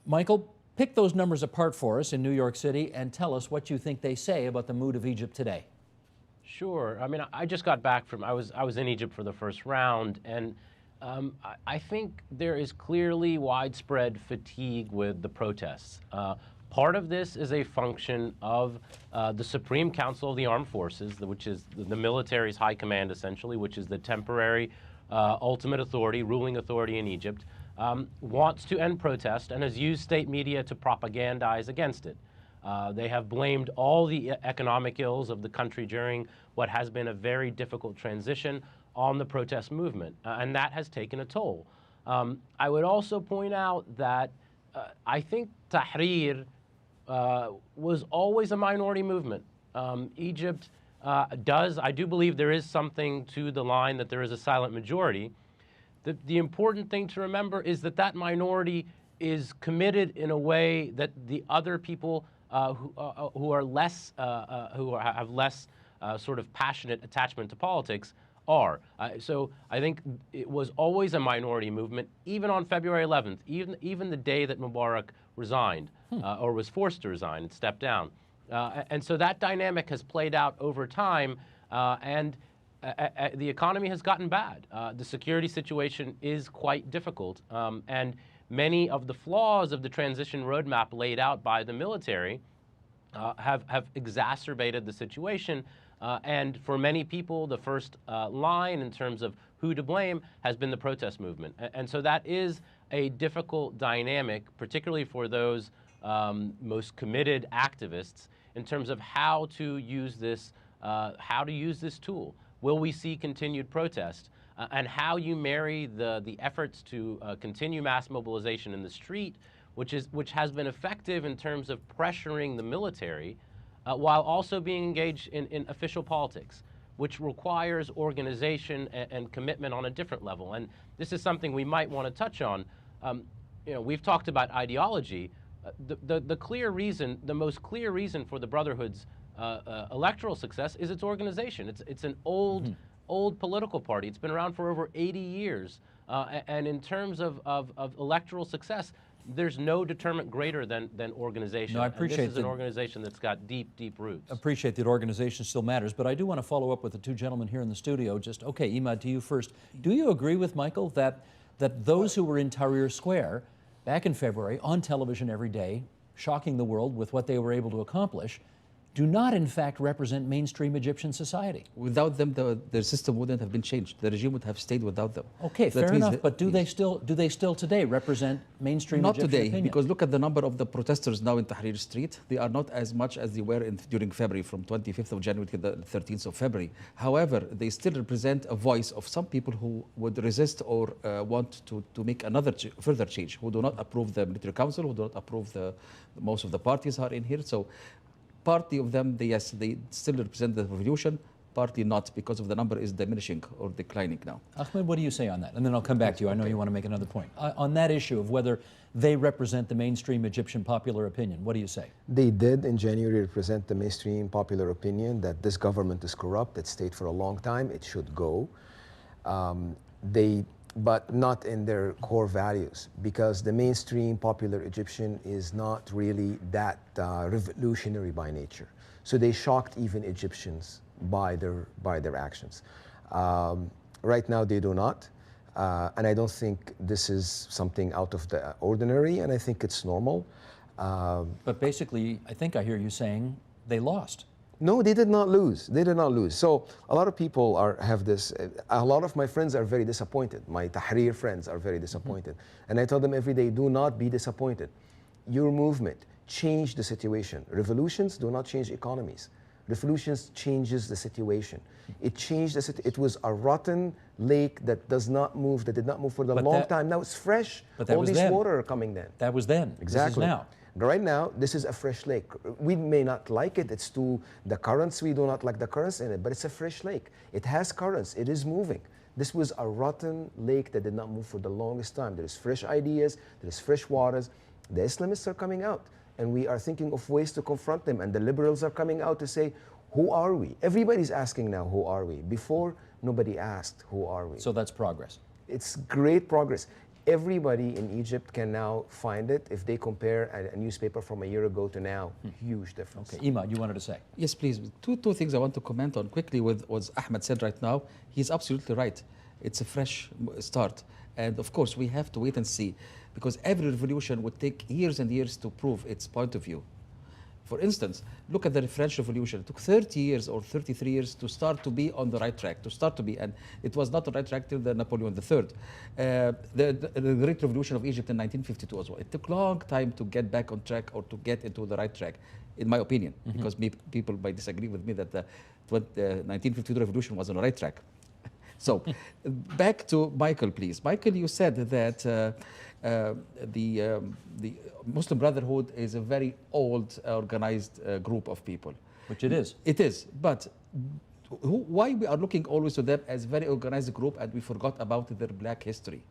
[SPEAKER 1] Michael, pick those numbers apart for us in New York City and tell us what you think they say about the mood of Egypt today.
[SPEAKER 3] Sure. I mean, I just got back from, I was in Egypt for the first round, and I think there is clearly widespread fatigue with the protests. Part of this is a function of the Supreme Council of the Armed Forces, which is the military's high command, essentially, which is the temporary ultimate authority, ruling authority in Egypt, wants to end protest and has used state media to propagandize against it. They have blamed all the economic ills of the country during what has been a very difficult transition on the protest movement, and that has taken a toll. I would also point out that I think Tahrir was always a minority movement. Egypt I do believe there is something to the line that there is a silent majority. The important thing to remember is that that minority is committed in a way that the other people who are less, who have less sort of passionate attachment to politics are. So I think it was always a minority movement, even on February 11th, even the day that Mubarak resigned or was forced to resign and step down. And so that dynamic has played out over time, and the economy has gotten bad. The security situation is quite difficult, and many of the flaws of the transition roadmap laid out by the military have exacerbated the situation. And for many people, the first line in terms of who to blame has been the protest movement. And so that is a difficult dynamic, particularly for those most committed activists, in terms of how to use this tool. Will we see continued protest? And how you marry the efforts to continue mass mobilization in the street, which has been effective in terms of pressuring the military, while also being engaged in official politics, which requires organization and commitment on a different level. And this is something we might want to touch on. We've talked about ideology. The clear reason, the most clear reason for the Brotherhood's electoral success is its organization. It's an old political party. It's been around for over 80 years. And in terms of electoral success, there's no determinant greater than organization.
[SPEAKER 1] No, I appreciate
[SPEAKER 3] and this is an organization that's got deep, deep roots.
[SPEAKER 1] Appreciate that organization still matters, but I do want to follow up with the two gentlemen here in the studio. Okay, Emad, to you first. Do you agree with Michael that those who were in Tahrir Square back in February on television every day, shocking the world with what they were able to accomplish, do not in fact represent mainstream Egyptian society?
[SPEAKER 5] Without them, the system wouldn't have been changed. The regime would have stayed without them.
[SPEAKER 1] Okay,
[SPEAKER 5] So that
[SPEAKER 1] fair
[SPEAKER 5] means
[SPEAKER 1] enough,
[SPEAKER 5] that-
[SPEAKER 1] but do they still today represent mainstream
[SPEAKER 5] Not
[SPEAKER 1] Egyptian
[SPEAKER 5] today,
[SPEAKER 1] opinion?
[SPEAKER 5] because look at the number of the protesters now in Tahrir Street. They are not as much as they were during February, from 25th of January to the 13th of February. However, they still represent a voice of some people who would resist or want to make another further change, who do not approve the military council, who do not approve most of the parties are in here. So partly of them, they still represent the revolution, partly not, because of the number is diminishing or declining now.
[SPEAKER 1] Ahmed, what do you say on that? And then I'll come back to you. I know you want to make another point. On that issue of whether they represent the mainstream Egyptian popular opinion, what do you say?
[SPEAKER 4] They did in January represent the mainstream popular opinion that this government is corrupt. It stayed for a long time. It should go. But not in their core values, because the mainstream popular Egyptian is not really that revolutionary by nature. So they shocked even Egyptians by their actions. Right now they do not, and I don't think this is something out of the ordinary, and I think it's normal.
[SPEAKER 1] But basically, I think I hear you saying they lost.
[SPEAKER 4] No, they did not lose. They did not lose. So a lot of people have this. A lot of my friends are very disappointed. My Tahrir friends are very disappointed. And I tell them every day, do not be disappointed. Your movement changed the situation. Revolutions do not change economies. Revolutions changes the situation. It changed it was a rotten lake that did not move for a long time. Now it's fresh.
[SPEAKER 1] But that
[SPEAKER 4] all
[SPEAKER 1] was
[SPEAKER 4] this
[SPEAKER 1] then.
[SPEAKER 4] water are coming then.
[SPEAKER 1] That was then.
[SPEAKER 4] Exactly.
[SPEAKER 1] This is now.
[SPEAKER 4] Right now, this is a fresh lake. We may not like it. It's the currents. We do not like the currents in it, but it's a fresh lake. It has currents. It is moving. This was a rotten lake that did not move for the longest time. There is fresh ideas. There is fresh waters. The Islamists are coming out, and we are thinking of ways to confront them. And the liberals are coming out to say, who are we? Everybody's asking now, who are we? Before, nobody asked, who are we?
[SPEAKER 1] So that's progress.
[SPEAKER 4] It's great progress. Everybody in Egypt can now find it if they compare a newspaper from a year ago to now. Huge difference.
[SPEAKER 1] Okay, Emad, you wanted to say?
[SPEAKER 5] Yes, please. Two things I want to comment on quickly with what Ahmed said right now. He's absolutely right. It's a fresh start. And of course, we have to wait and see, because every revolution would take years and years to prove its point of view. For instance, look at the French Revolution. It took 30 years or 33 years to start to be on the right track, and it was not on the right track till the Napoleon III. The Great Revolution of Egypt in 1952 as well. It took a long time to get back on track or to get into the right track, in my opinion, because people might disagree with me that the 1952 revolution was on the right track. So, back to Michael, please. Michael, you said that the Muslim Brotherhood is a very old, organized group of people.
[SPEAKER 1] Which it is.
[SPEAKER 5] It is, but why we are looking always to them as very organized group and we forgot about their black history?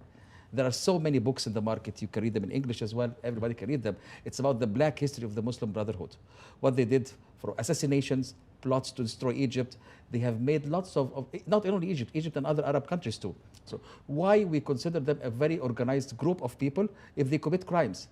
[SPEAKER 5] There are so many books in the market. You can read them in English as well. Everybody can read them. It's about the black history of the Muslim Brotherhood. What they did for assassinations, plots to destroy Egypt. They have made lots of not only Egypt and other Arab countries too. So why we consider them a very organized group of people if they commit crimes?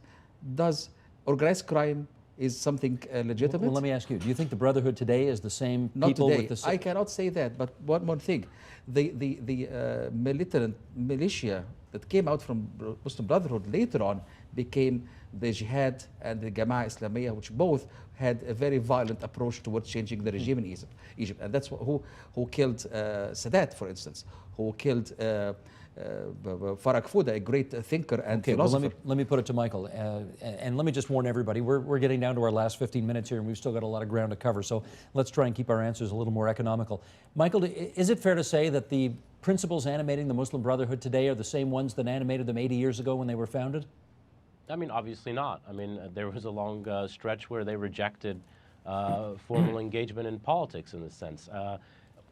[SPEAKER 5] Does organized crime is something legitimate.
[SPEAKER 1] Well, let me ask you, do you think the Brotherhood today is the same
[SPEAKER 5] Not
[SPEAKER 1] people
[SPEAKER 5] today.
[SPEAKER 1] with the...
[SPEAKER 5] I cannot say that, but one more thing. The militant militia that came out from Muslim Brotherhood later on became the Jihad and the Jama'ah Islamiyah, which both had a very violent approach towards changing the regime in Egypt. And that's who killed Sadat, for instance, who killed Farag Fouda, a great thinker and philosopher.
[SPEAKER 1] Well, let me put it to Michael, and let me just warn everybody, we're getting down to our last 15 minutes here, and we've still got a lot of ground to cover, so let's try and keep our answers a little more economical. Michael, is it fair to say that the principles animating the Muslim Brotherhood today are the same ones that animated them 80 years ago when they were founded?
[SPEAKER 3] I mean, obviously not. I mean, there was a long stretch where they rejected formal engagement in politics in this sense.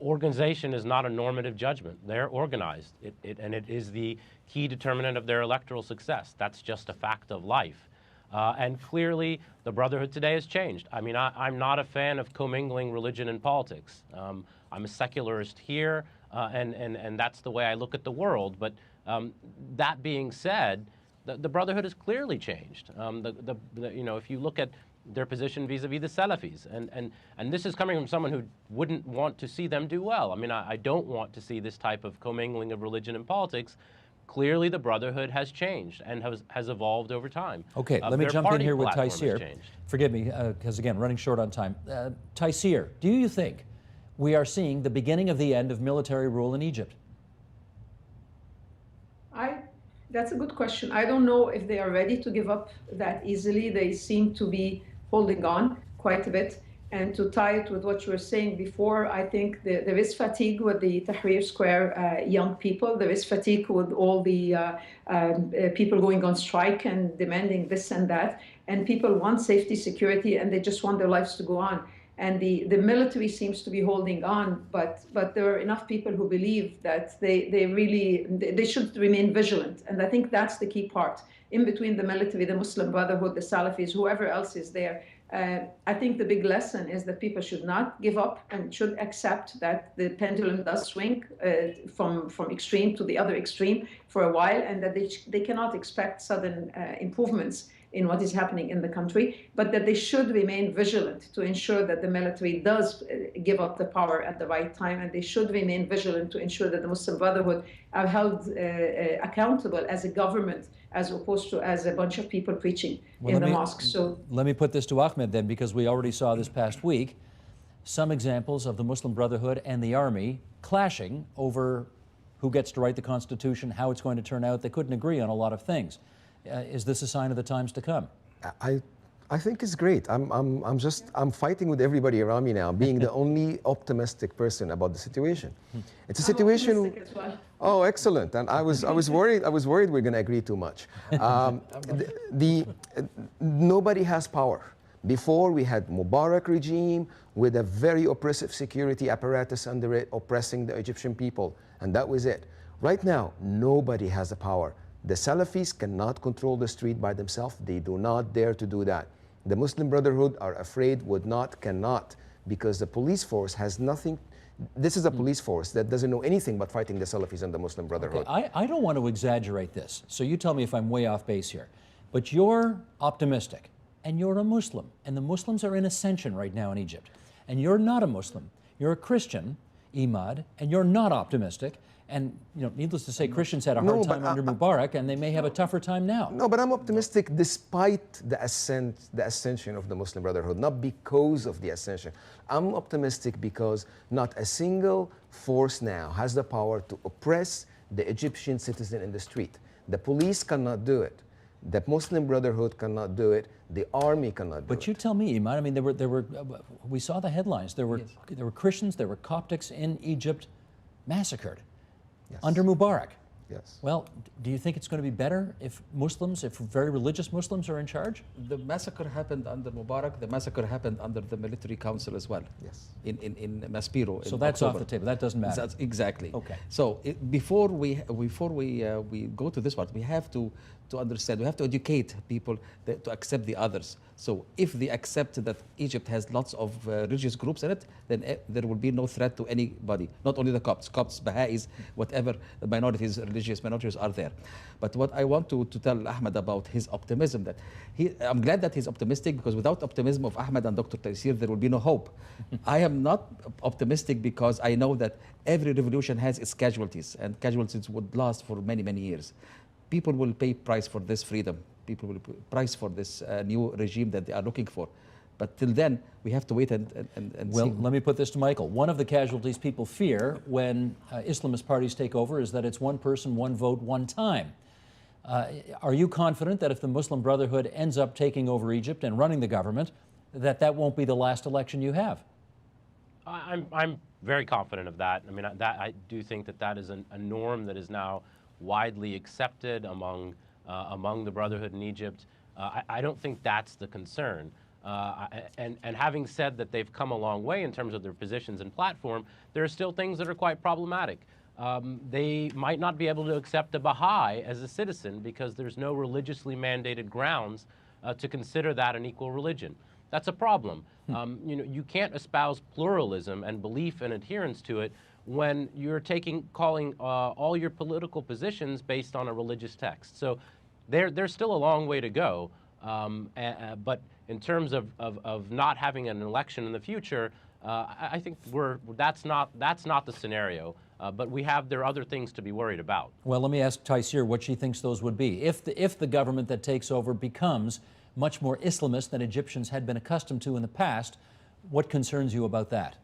[SPEAKER 3] Organization is not a normative judgment. They're organized, and it is the key determinant of their electoral success. That's just a fact of life. And clearly, the Brotherhood today has changed. I mean, I'm not a fan of commingling religion and politics. I'm a secularist here, and that's the way I look at the world. But that being said, the Brotherhood has clearly changed. You know, if you look at their position vis-a-vis the Salafis, and this is coming from someone who wouldn't want to see them do well. I mean, I don't want to see this type of commingling of religion and politics. Clearly, the Brotherhood has changed and has evolved over time.
[SPEAKER 1] Okay, let me jump in here with Taisir.
[SPEAKER 3] Changed.
[SPEAKER 1] Forgive me, because again, running short on time. Taisir, do you think we are seeing the beginning of the end of military rule in Egypt?
[SPEAKER 2] That's a good question. I don't know if they are ready to give up that easily. They seem to be holding on quite a bit. And to tie it with what you were saying before, I think there is fatigue with the Tahrir Square young people. There is fatigue with all the people going on strike and demanding this and that. And people want safety, security, and they just want their lives to go on. And the military seems to be holding on, but there are enough people who believe that they should remain vigilant. And I think that's the key part. In between the military, the Muslim Brotherhood, the Salafis, whoever else is there, I think the big lesson is that people should not give up and should accept that the pendulum does swing from extreme to the other extreme for a while, and that they cannot expect sudden improvements in what is happening in the country, but that they should remain vigilant to ensure that the military does give up the power at the right time, and they should remain vigilant to ensure that the Muslim Brotherhood are held accountable as a government, as opposed to as a bunch of people preaching in the mosques. So
[SPEAKER 1] let me put this to Ahmed then, because we already saw this past week some examples of the Muslim Brotherhood and the army clashing over who gets to write the Constitution, how it's going to turn out. They couldn't agree on a lot of things. Is this a sign of the times to come?
[SPEAKER 4] I think it's great. I'm fighting with everybody around me now, being the only optimistic person about the situation. It's a situation.
[SPEAKER 2] I'm optimistic as well.
[SPEAKER 4] Oh, excellent! And I was worried. I was worried we're going to agree too much. Nobody has power. Before we had Mubarak regime with a very oppressive security apparatus under it, oppressing the Egyptian people, and that was it. Right now, nobody has the power. The Salafis cannot control the street by themselves. They do not dare to do that. The Muslim Brotherhood are afraid, would not, cannot, because the police force has nothing. This is a police force that doesn't know anything but fighting the Salafis and the Muslim Brotherhood.
[SPEAKER 1] Okay, I don't want to exaggerate this, so you tell me if I'm way off base here. But you're optimistic, and you're a Muslim, and the Muslims are in ascension right now in Egypt. And you're not a Muslim. You're a Christian, Emad, and you're not optimistic. And needless to say, Christians had a hard time under Mubarak, and they may have a tougher time now.
[SPEAKER 4] No, but I'm optimistic despite the ascension of the Muslim Brotherhood, not because of the ascension. I'm optimistic because not a single force now has the power to oppress the Egyptian citizen in the street. The police cannot do it. The Muslim Brotherhood cannot do it. The army cannot do it.
[SPEAKER 1] But you tell me, Emad. I mean, we saw the headlines. There were Christians, there were Coptics in Egypt massacred. Yes. Under Mubarak.
[SPEAKER 4] Yes.
[SPEAKER 1] Well, do you think it's going to be better if very religious Muslims are in charge?
[SPEAKER 5] The massacre happened under Mubarak. The massacre happened under the military council as well.
[SPEAKER 4] Yes.
[SPEAKER 5] In Maspero.
[SPEAKER 1] So that's October. Off the table. That doesn't matter.
[SPEAKER 5] Exactly.
[SPEAKER 1] Okay.
[SPEAKER 5] So before we go to this part, we have to to understand, we have to educate people to accept the others. So if they accept that Egypt has lots of religious groups in it, then there will be no threat to anybody, not only the Copts, Baha'is, whatever minorities, religious minorities are there. But what I want to tell Ahmed about his optimism, that I'm glad that he's optimistic, because without optimism of Ahmed and Dr. Taysir, there will be no hope. I am not optimistic because I know that every revolution has its casualties, and casualties would last for many, many years. People will pay price for this freedom. People will pay price for this new regime that they are looking for. But till then, we have to wait and
[SPEAKER 1] well,
[SPEAKER 5] see.
[SPEAKER 1] let me put this to Michael. One of the casualties people fear when Islamist parties take over is that it's one person, one vote, one time. Are you confident that if the Muslim Brotherhood ends up taking over Egypt and running the government, that won't be the last election you have?
[SPEAKER 3] I'm very confident of that. I mean, I do think that is a norm that is now widely accepted among the Brotherhood in Egypt. I don't think that's the concern. And having said that they've come a long way in terms of their positions and platform, there are still things that are quite problematic. They might not be able to accept a Baha'i as a citizen because there's no religiously mandated grounds to consider that an equal religion. That's a problem. You know, you can't espouse pluralism and belief and adherence to it when you're calling all your political positions based on a religious text. So there's still a long way to go. But in terms of not having an election in the future, I think that's not the scenario. But there are other things to be worried about.
[SPEAKER 1] Well, let me ask Taysir what she thinks those would be. If the government that takes over becomes much more Islamist than Egyptians had been accustomed to in the past, what concerns you about that?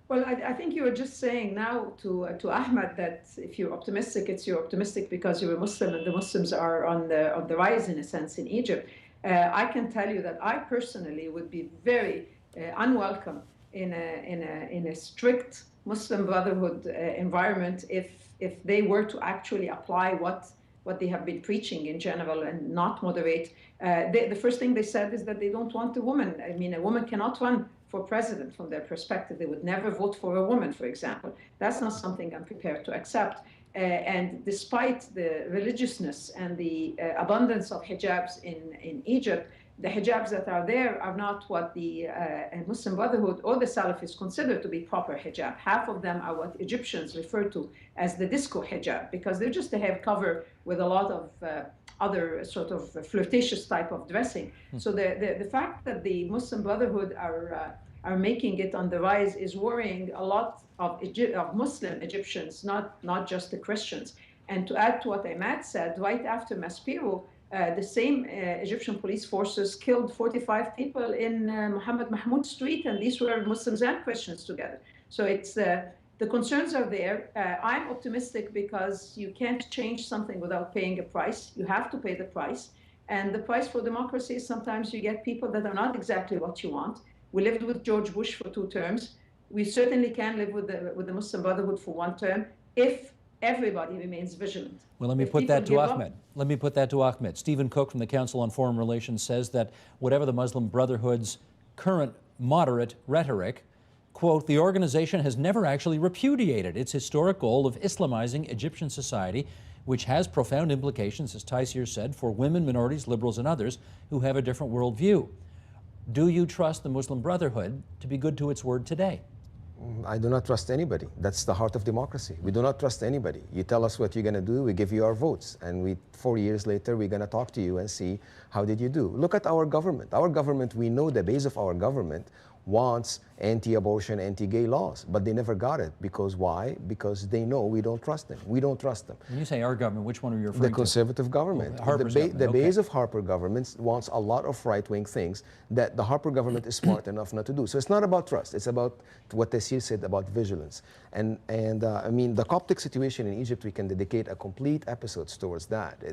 [SPEAKER 2] Well, I think you were just saying now to Ahmed that if you're optimistic, you're optimistic because you're a Muslim and the Muslims are on the rise in a sense in Egypt. I can tell you that I personally would be very unwelcome in a strict Muslim Brotherhood environment if they were to actually apply what they have been preaching in general and not moderate. The first thing they said is that they don't want a woman. I mean, a woman cannot run for president from their perspective. They would never vote for a woman, for example. That's not something I'm prepared to accept. And despite the religiousness and the abundance of hijabs in Egypt, the hijabs that are there are not what the Muslim Brotherhood or the Salafists consider to be proper hijab. Half of them are what Egyptians refer to as the disco hijab, because they're just a hair cover with a lot of other sort of flirtatious type of dressing. So the fact that the Muslim Brotherhood are making it on the rise is worrying a lot of Muslim Egyptians, not just the Christians. And to add to what Emad said, right after Maspero, the same Egyptian police forces killed 45 people in Mohammed Mahmoud Street, and these were Muslims and Christians together. So it's the concerns are there. I'm optimistic because you can't change something without paying a price. You have to pay the price. And the price for democracy is sometimes you get people that are not exactly what you want. We lived with George Bush for 2 terms. We certainly can live with the Muslim Brotherhood for 1 term if everybody remains vigilant.
[SPEAKER 1] Well, let me put that to Ahmed. Let me put that to Ahmed. Stephen Cook from the Council on Foreign Relations says that whatever the Muslim Brotherhood's current moderate rhetoric, quote, the organization has never actually repudiated its historic goal of Islamizing Egyptian society, which has profound implications, as Taysir said, for women, minorities, liberals, and others who have a different worldview. Do you trust the Muslim Brotherhood to be good to its word today?
[SPEAKER 4] I do not trust anybody. That's the heart of democracy. We do not trust anybody. You tell us what you're going to do, we give you our votes. And 4 years later, we're going to talk to you and see how did you do. Look at our government. Our government, we know the base of our government wants anti-abortion, anti-gay laws, but they never got it. Because why? Because they know we don't trust them. We don't trust them.
[SPEAKER 1] When you say our government, which one are you referring to?
[SPEAKER 4] The conservative government.
[SPEAKER 1] Oh,
[SPEAKER 4] the base of Harper government wants a lot of right-wing things that the Harper government is smart enough not to do. So it's not about trust. It's about what Taysir said about vigilance. And I mean, the Coptic situation in Egypt, we can dedicate a complete episode towards that.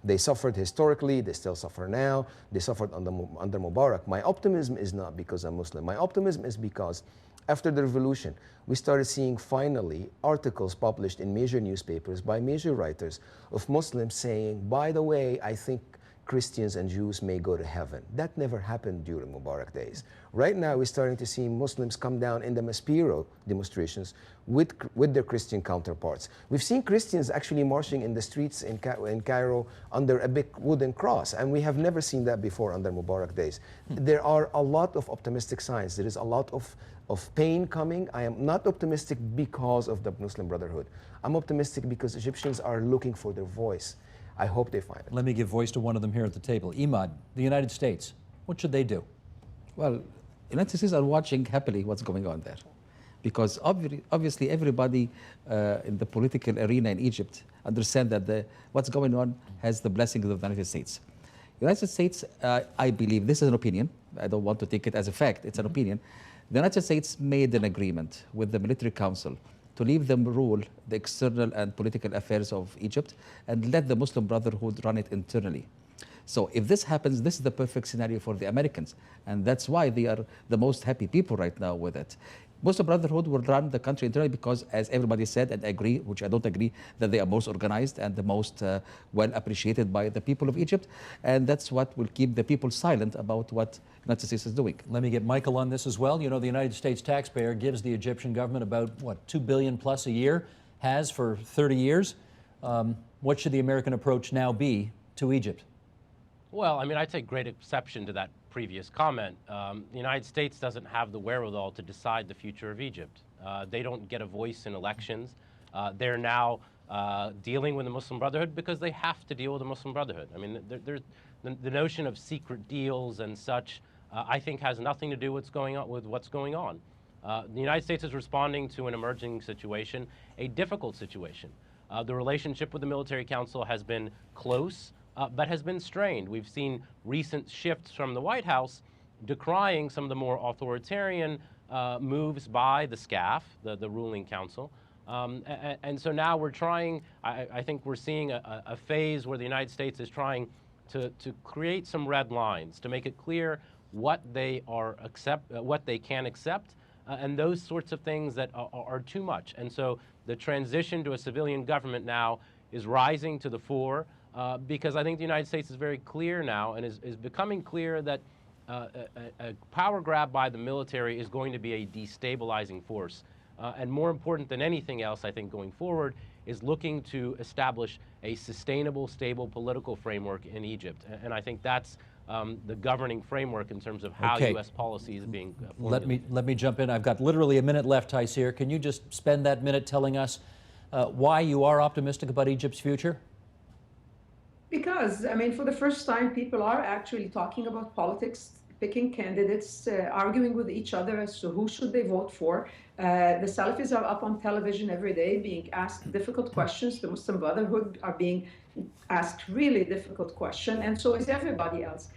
[SPEAKER 4] They suffered historically. They still suffer now. They suffered under Mubarak. My optimism is not because I'm Muslim. My optimism is because after the revolution, we started seeing finally articles published in major newspapers by major writers of Muslims saying, by the way, I think Christians and Jews may go to heaven. That never happened during Mubarak days. Right now, we're starting to see Muslims come down in the Maspero demonstrations with their Christian counterparts. We've seen Christians actually marching in the streets in Cairo under a big wooden cross, and we have never seen that before under Mubarak days. There are a lot of optimistic signs. There is a lot of pain coming. I am not optimistic because of the Muslim Brotherhood. I'm optimistic because Egyptians are looking for their voice. I hope they find it.
[SPEAKER 1] Let me give voice to one of them here at the table. Emad, the United States, what should they do?
[SPEAKER 5] Well, United States are watching happily what's going on there, because obviously everybody in the political arena in Egypt understand that what's going on has the blessing of the United States. United States, I believe, this is an opinion, I don't want to take it as a fact, it's an opinion. The United States made an agreement with the military council to leave them rule the external and political affairs of Egypt and let the Muslim Brotherhood run it internally. So if this happens, this is the perfect scenario for the Americans, and that's why they are the most happy people right now with it. Muslim Brotherhood will run the country internally because, as everybody said, and I agree, which I don't agree, that they are most organized and the most well appreciated by the people of Egypt, and that's what will keep the people silent about what the United States is doing.
[SPEAKER 1] Let me get Michael on this as well. You know, the United States taxpayer gives the Egyptian government about, what, $2 billion plus a year, has for 30 years. What should the American approach now be to Egypt?
[SPEAKER 3] Well, I mean, I take great exception to that previous comment. The United States doesn't have the wherewithal to decide the future of Egypt. They don't get a voice in elections. They're now dealing with the Muslim Brotherhood because they have to deal with the Muslim Brotherhood. I mean, the notion of secret deals and such, I think, has nothing to do with what's going on. The United States is responding to an emerging situation, a difficult situation. The relationship with the military council has been close, but has been strained. We've seen recent shifts from the White House decrying some of the more authoritarian moves by the SCAF, the ruling council. And so now we're trying, I think we're seeing a phase where the United States is trying to create some red lines, to make it clear what they can accept, and those sorts of things that are too much. And so the transition to a civilian government now is rising to the fore, because I think the United States is very clear now and is becoming clear that a power grab by the military is going to be a destabilizing force. And more important than anything else, I think, going forward, is looking to establish a sustainable, stable political framework in Egypt. And I think that's the governing framework in terms of how U.S. policy is being formulated.
[SPEAKER 1] Let me jump in. I've got literally a minute left, Taisir. Can you just spend that minute telling us why you are optimistic about Egypt's future?
[SPEAKER 2] Because, I mean, for the first time, people are actually talking about politics, picking candidates, arguing with each other as to who should they vote for. The Salafis are up on television every day being asked difficult questions. The Muslim Brotherhood are being asked really difficult questions, and so is everybody else.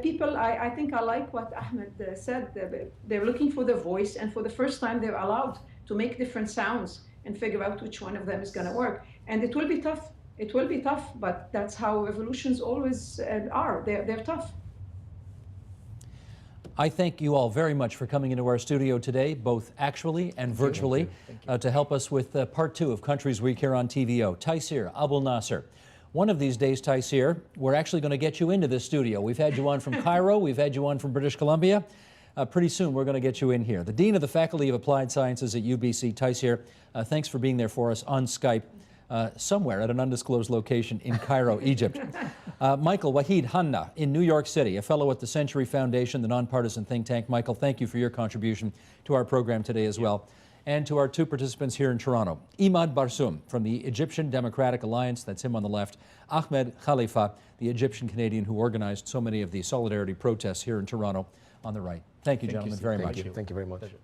[SPEAKER 2] People, I think I like what Ahmed said. They're looking for their voice, and for the first time, they're allowed to make different sounds and figure out which one of them is going to work. And it will be tough. It will be tough, but that's how revolutions always are. They're tough.
[SPEAKER 1] I thank you all very much for coming into our studio today, both actually and virtually, to help us with part 2 of Countries Week here on TVO. Taisir Abul Nasser. One of these days, Taisir, we're actually going to get you into this studio. We've had you on from Cairo. We've had you on from British Columbia. Pretty soon, we're going to get you in here. The Dean of the Faculty of Applied Sciences at UBC, Taisir, thanks for being there for us on Skype. Somewhere at an undisclosed location in Cairo, Egypt. Michael Wahid Hanna in New York City, a fellow at the Century Foundation, the nonpartisan think tank. Michael, thank you for your contribution to our program today as well. And to our 2 participants here in Toronto, Emad Barsoum from the Egyptian Democratic Alliance, that's him on the left, Ahmed Khalifa, the Egyptian Canadian who organized so many of the solidarity protests here in Toronto on the right. Thank you, gentlemen, very much.
[SPEAKER 4] Thank you very much.
[SPEAKER 3] Pleasure.